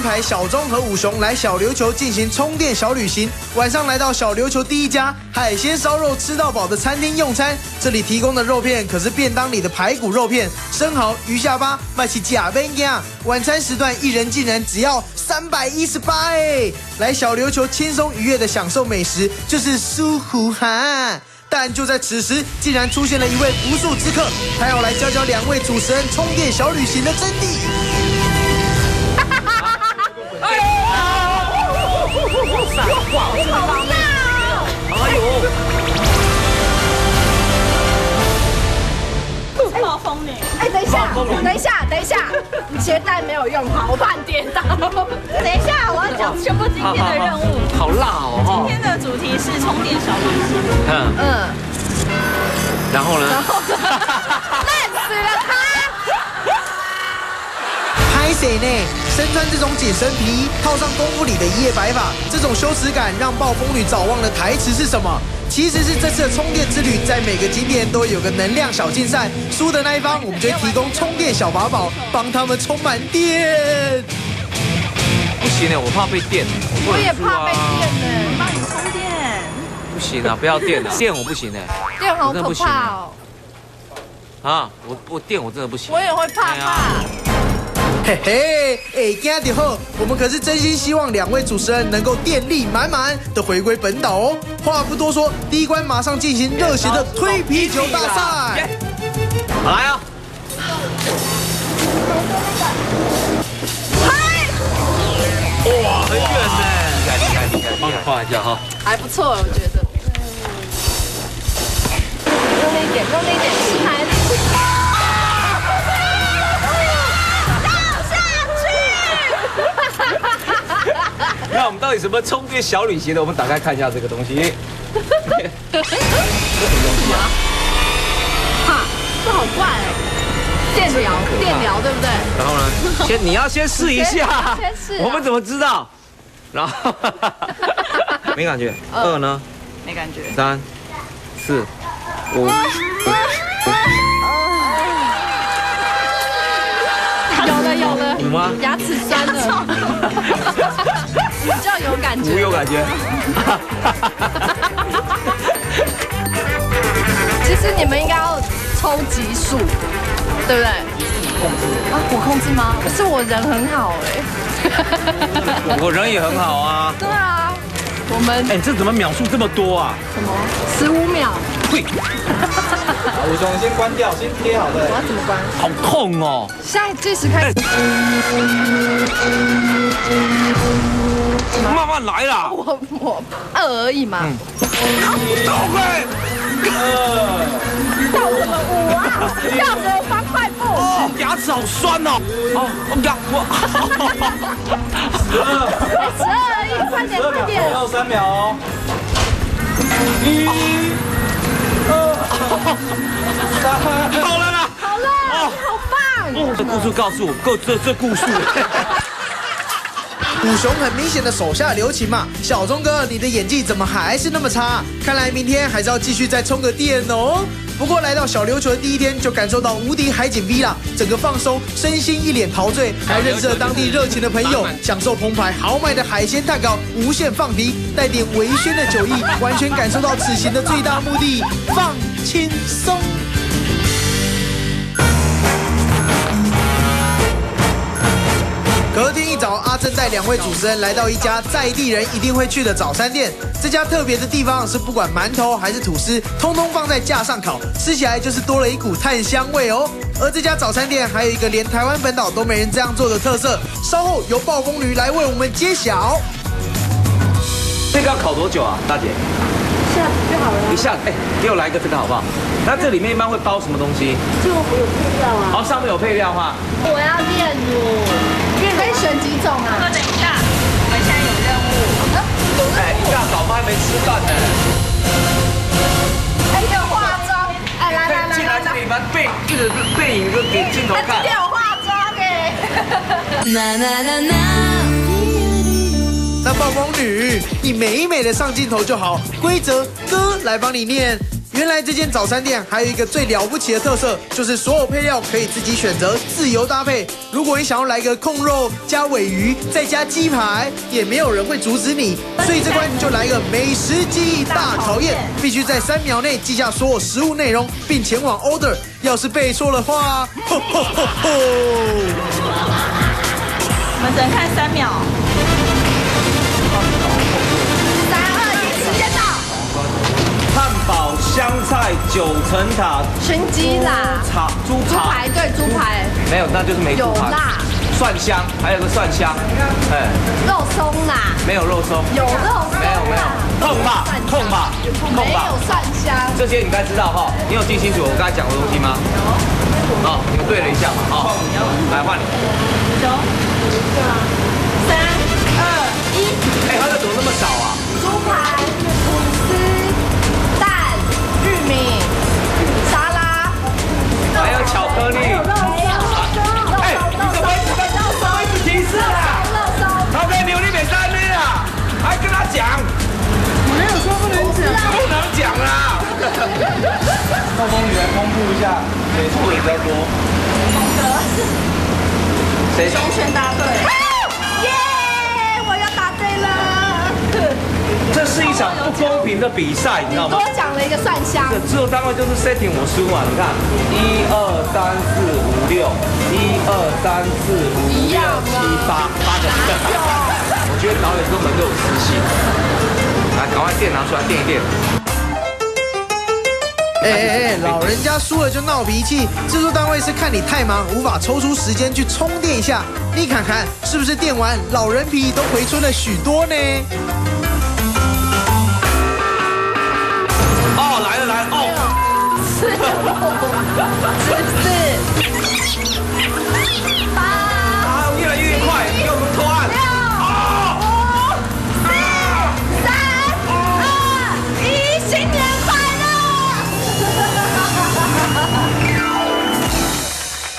排小钟和五雄来小琉球进行充电小旅行。晚上来到小琉球第一家海鲜烧肉吃到饱的餐厅用餐，这里提供的肉片可是便当里的排骨肉片、生蚝、鱼下巴，卖起假贝呀！晚餐时段一人竟然只要318哎！来小琉球轻松愉悦的享受美食，就是舒服哈！但就在此时，竟然出现了一位不速之客，他要来教教2位主持人充电小旅行的真谛。哇，好大哦！哎呦，暴风呢？哎，等一下，鞋带没有用好，我怕你跌倒。等一下，我要讲宣布今天的任务。好辣哦！今天的主题是充电小旅行。然后呢？烂死了他！拍谁呢？身穿这种紧身皮衣，套上功夫里的一夜白发，这种羞耻感让暴风女早忘了台词是什么。其实是这次的充电之旅，在每个景点都有个能量小竞赛，输的那一方我们就会提供充电小法宝，帮他们充满电。不行呢，我怕被电。我也怕被电呢，帮你充电。不行啊，不要电了，电我不行哎。电好可怕哦。啊，我电我真的不行。我也会怕怕。嘿嘿，哎，今天好，我们可是真心希望2位主持人能够电力满满的回归本岛哦。话不多说，第一关马上进行热血的推啤酒大赛。好来啊！哇，很远呢，厉害！帮你画一下哈。还不错，我觉得。用力一点，吃海力。那我们到底什么充电小旅行呢？我们打开看一下这个东西。这什么东西啊？哈，这好怪哎！电疗对不对？然后呢？你要先试一下。先试。我们怎么知道？然后没感觉。2呢？没感觉。3、4、5。有了。5吗？牙齿酸了。比较有感觉。5有感觉。其实你们应该要抽级数，对不对？控制啊，我控制吗？可是我人很好哎。我人也很好啊。对啊，我们哎，这怎么秒数这么多啊？什么？15秒。对。武松先关掉，先贴好的。我要怎么关？好痛哦！现在计时开始。慢慢来啦。我2而已嘛。走开！跳什么舞啊？跳什么方块步？哦，牙齿好酸哦！哦，12而已，快点！还有3秒哦。1、2、3。好了啦！好了，你好棒！这故事告诉我，这故事。五雄很明显的手下留情嘛，小钟哥，你的演技怎么还是那么差？看来明天还是要继续再充个电哦。不过来到小琉球的第一天，就感受到无敌海景 V 啦，整个放松，身心一脸陶醉，还认识了当地热情的朋友，享受澎湃豪迈的海鲜蛋糕，无限放题，带点微醺的酒意，完全感受到此行的最大目的，放轻松。隔天一早，阿正带2位主持人来到一家在地人一定会去的早餐店。这家特别的地方是，不管馒头还是吐司，通通放在架上烤，吃起来就是多了一股炭香味哦。而这家早餐店还有一个连台湾本岛都没人这样做的特色，稍后由暴风驴来为我们揭晓。这个要烤多久啊，大姐？一下就好了。一下，哎，给我来一个这个好不好？那这里面一般会包什么东西？就有配料啊。好，上面有配料哈。我要炼乳。可以选几种啊？等一下，我们现在有任务。哎，一大早还没吃饭呢。哎，给我化妆。哎，来，进来这里把背影都给镜头看。给我化妆哎。那暴风女，你美美的上镜头就好，规则哥来帮你念。原来这间早餐店还有一个最了不起的特色，就是所有配料可以自己选择，自由搭配。如果你想要来个控肉加鲔鱼再加鸡排，也没有人会阻止你。所以这关就来一个美食记忆大考验，必须在3秒内记下所有食物内容，并前往 order。要是背错的话，吼吼吼吼！我们只能看3秒。3、2、1，时间到。汉堡、香菜、9层塔、熏鸡啦，猪排，对，猪排没有，那就是没猪排。有辣，蒜香，还有个蒜香，哎，肉松啦，没有肉松，有肉松，没有，痛吧，没有蒜香，这些你该知道哈。你有记清楚我刚才讲的东西吗？有。好，你们对了一下嘛，好，来换你。9、3、2、1。哎，它这怎么那么少啊？猪排、吐司、蛋、玉米、沙拉，还有巧克力。哎，你怎么一直提示啊？他在牛里面3日啊，还跟他讲。没有说不能讲，不能讲啊！闹钟女来公布一下，谁错的比较多？谁中选答对。耶！我要答对了。这是一场不公平的比赛，你知道吗多？讲了一个蒜香，这制作单位就是 setting 我输嘛，你看，1、2、3、4、5、6，1、2、3、4、5、6、7、8个。我觉得导演根本就有私心。来，赶快电拿出来电一电。老人家输了就闹脾气，制作单位是看你太忙，无法抽出时间去充电一下。你看看是不是电完老人皮都回春了许多呢？哦，来了哦14、8、啊，越来越快，给我们投案。6、5、4、3、2、1，新年快乐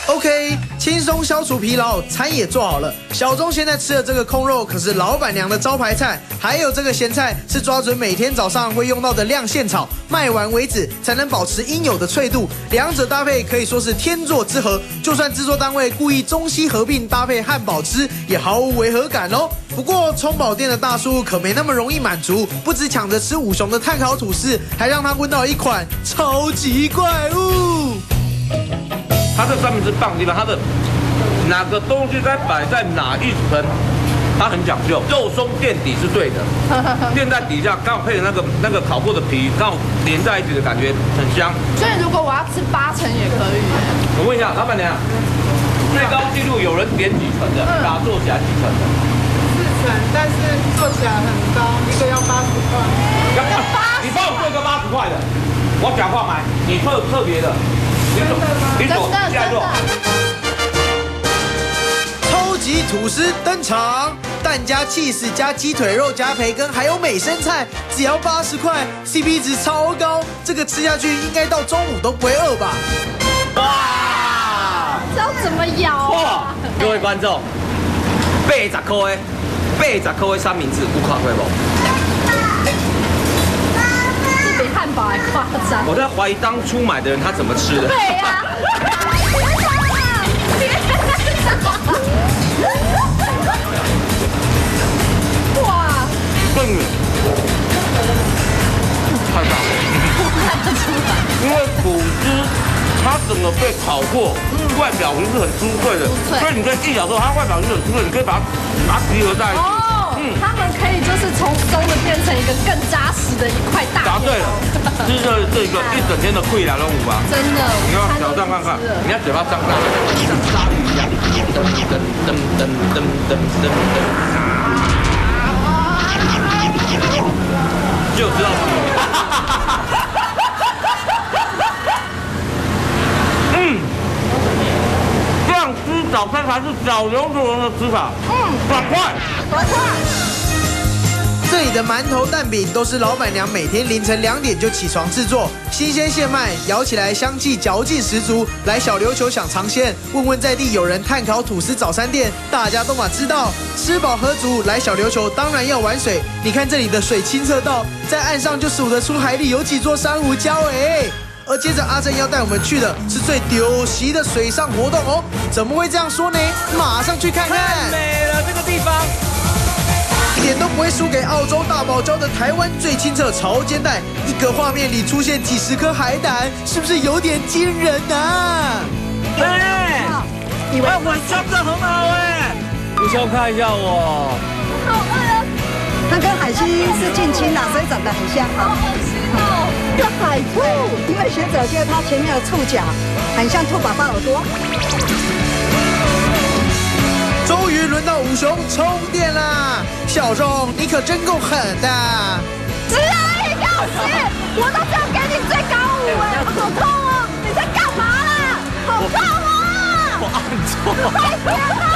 OK， 轻松消除疲劳，餐也做好了。小钟现在吃的这个控肉可是老板娘的招牌菜，还有这个咸菜是抓准每天早上会用到的亮线草，卖完为止才能保持应有的脆度。两者搭配可以说是天作之合，就算制作单位故意中西合并搭配汉堡吃，也毫无违和感哦。不过葱宝店的大叔可没那么容易满足，不只抢着吃五雄的炭烤吐司，还让他闻到一款超级怪物。它这三明治棒的地方，它的哪个东西该摆在哪一层，它很讲究。肉松垫底是对的，垫在底下刚好配的那个烤过的皮，刚好连在一起的感觉很香。所以如果我要吃8层也可以。我问一下老板娘，最高纪录有人点几层的？把它做起来几层的4层，但是做起来很高，一个要80块。你帮我做一个80块的，我讲话买，你特别的。你走，下一座。超级吐司登场，蛋加cheese加鸡腿肉加培根，还有美生菜，只要80块 ，CP 值超高。这个吃下去应该到中午都不会饿吧？哇！这要怎么咬啊？各位观众，80块的三明治，有看过无？比汉堡还夸张。我在怀疑当初买的人他怎么吃的。对呀、哇！看到，看得出来。因为吐司它整个被烤过，外表其实是很酥脆的，所以你可以一咬之后，它外表是很酥脆，你可以把它集合在一起。他们可以就是从松的变成一个更扎实的一块大。答对了，吃了这个一整天的溃来龙舞啊！真的，你要挑战看看，你要嘴巴张大，像鲨鱼一样，噔噔噔噔噔噔噔噔，就知道是你。这样吃早餐才是小刘主人的吃法。短快。这这里的馒头蛋饼都是老板娘每天凌晨2点就起床制作，新鲜现卖，咬起来香气嚼劲十足。来小琉球想尝鲜，问问在地有人炭烤吐司早餐店，大家都嘛知道。吃饱喝足，来小琉球当然要玩水。你看这里的水清澈到，在岸上就数得出海里有几座珊瑚礁哎。而接着阿正要带我们去的是最丢席的水上活动哦，怎么会这样说呢？马上去看看。太美了，这个地方。一点都不会输给澳洲大堡礁的台湾最清澈潮间带，一个画面里出现几十颗海胆，是不是有点惊人啊？哎，以为我穿的很好哎，你先看一下我。好饿啊！它跟海星是近亲的，所以长得很像啊。这海兔，因为学者觉得它前面的触角很像兔宝宝耳朵。终于轮到五熊充电啦！小钟，你可真够狠的！只有一个10，我都只有给你最高5哎，好痛哦！你在干嘛啦？好痛啊！我按错。快点啊！